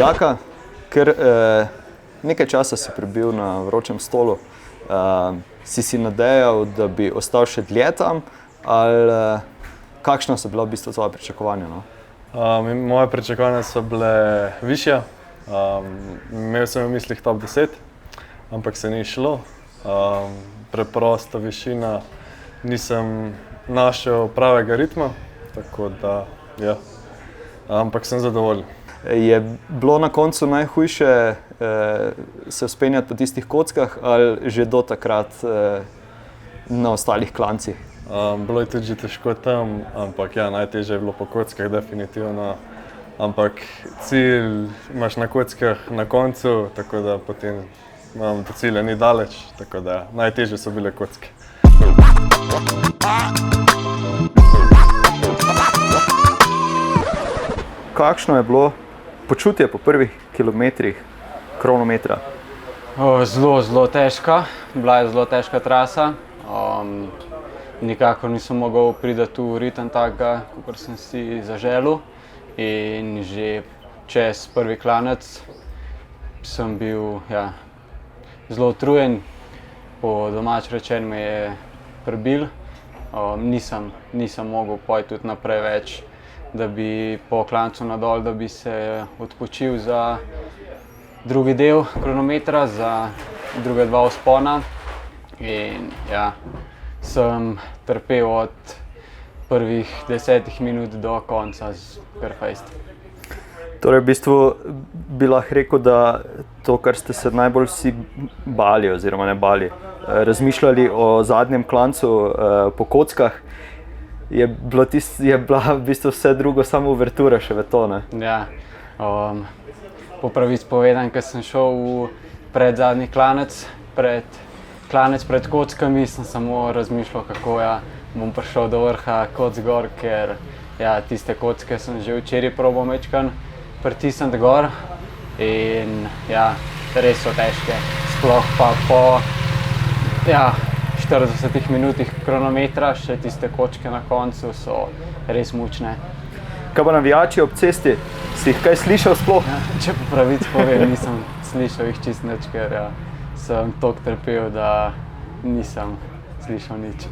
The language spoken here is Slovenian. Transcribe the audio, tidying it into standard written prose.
Jaka, ker nekaj časa si prebil na vročem stolu, si nadejal, da bi ostal še dlje tam, ali kakšna so bila v bistvu tvoja pričakovanja? No? Moje pričakovanja so bile višja. Imel sem v mislih top 10, ampak se ni šlo. Preprosta višina, nisem našel pravega ritma, tako da, ja. Ampak sem zadovoljen. Je bilo na koncu najhujše se vzpenjati po tistih kockah ali že do takrat na ostalih klancih? Bilo je tudi že težko tam, ampak ja, najtežje je bilo po kockah definitivno. Ampak cilj imaš na kockah na koncu, tako da potem do cilja ni daleč, tako da najtežje so bile kocke. Kakšno je bilo počutje po prvih kilometrih kronometra? Zelo težka. Bila je zelo težka trasa. Nikakor nisem mogel priti v ritem takega, kakor sem si zaželel. In že čez prvi klanec sem bil zelo utrujen. Po domač rečeno me je prebil. Nisem mogel pojti tudi naprej več, da bi po klancu nadol, da bi se odpočil za drugi del kronometra, za druga dva vzpona. In ja, sem trpel od prvih 10 minut do konca kar fejst. Torej, v bistvu bi lahko rekel, da to, kar ste se najbolj vsi bali, oziroma ne bali, razmišljali o zadnjem klancu po kockah, je bila v bistvu vse drugo samo uvertura še v to, ne? Ja, po pravici povedano, ko sem šel v predzadnji klanec pred kockami, sem samo razmišljal, kako bom prišel do vrha kock gor, ker tiste kocke sem že včeraj probal majčkeno pritisniti gor. In res so težke, sploh pa po 40 minutah kronometra, še tiste kočke na koncu so res mučne. Kaj pa navijači ob cesti? Si jih kaj slišal sploh? Če po pravici povem, nisem slišal jih čisto nič, ker sem toliko trpel, da nisem slišal nič.